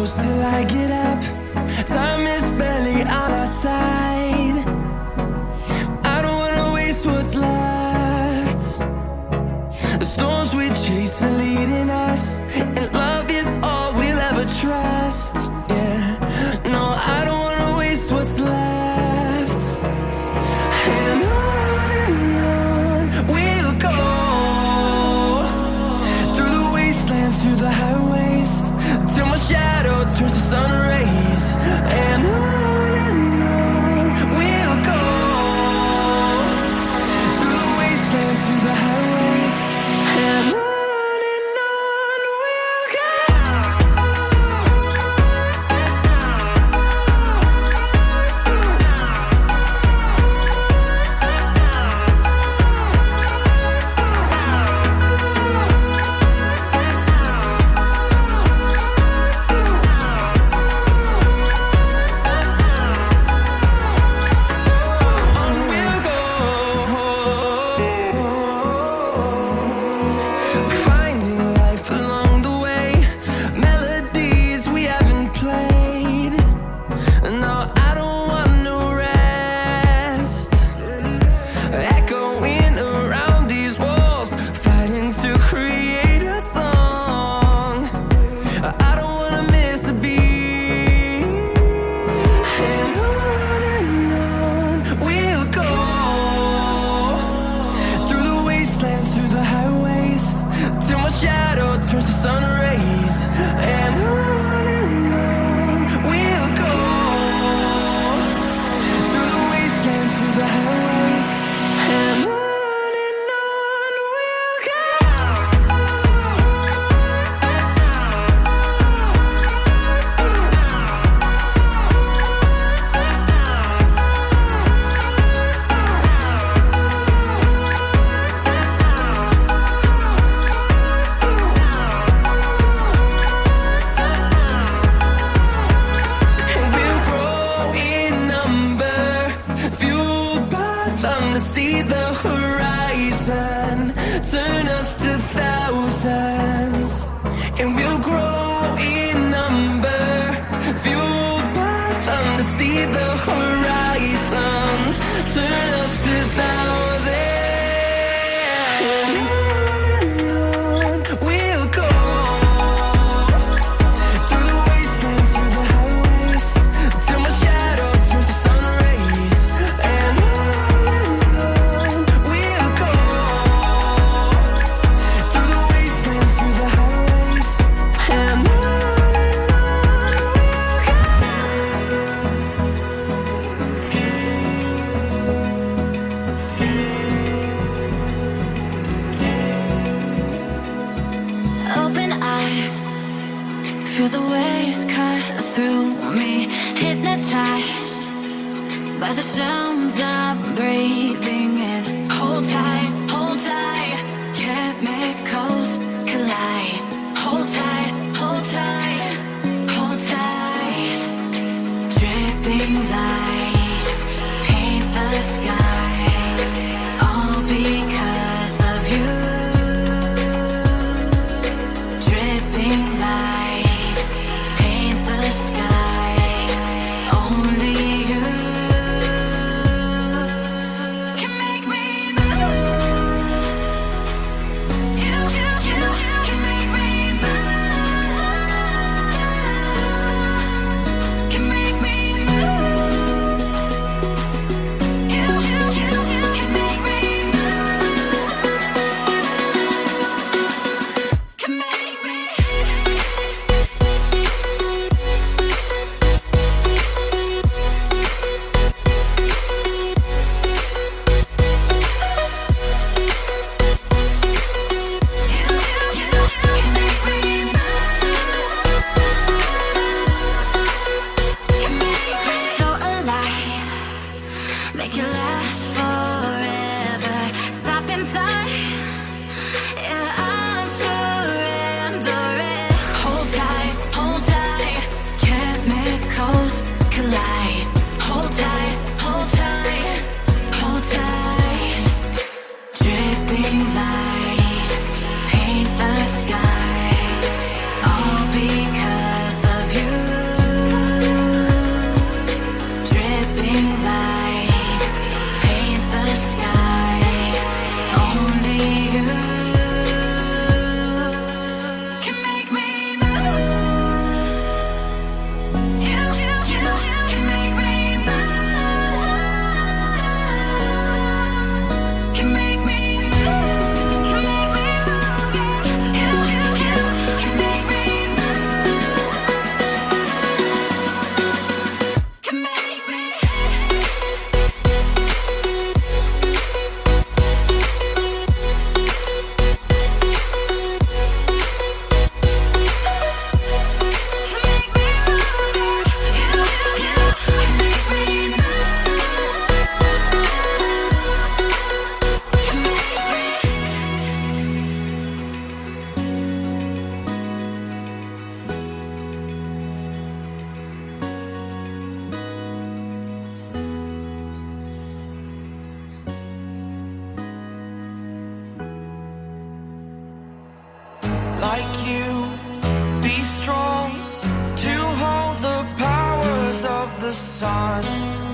close till I get up. Time is barely on our side. I don't wanna waste what's left. The storms we chase are leading us, and love is all we'll ever trust. Yeah, no, I don't wanna waste what's left. And on we'll go, through the wastelands, through the highways, till my shadow turns to sun rays. And on we'll go, through the wastelands, through the highways, and on we'll go. Finding life along the way, melodies we haven't played. No, I don't want no rest. Echoing around these walls, fighting to create a song. I don't wanna miss a beat. And on we'll go, through the wastelands, through the highways, till my shadow turns to sun rays. And on we'll go, through the wastelands, through the highways, and on we'll go. And we'll grow in number, fueled by them to see the horizon, turn us to thousands. And we'll grow in number, fueled by them to see the horizon, turn us to thousands. And on we'll go, through the wastelands, through the highways, till my shadow turns to sun rays. And on we'll go, through the wastelands, through the highways, and on we'll go. Open eye, feel the waves cut through me, hypnotized by the sounds I'm breathing in. Hold tight, chemicals collide. Hold tight, hold tight, hold tight. Dripping lights paint the skies, all because of you. Dripping lights paint the skies, only you. sun.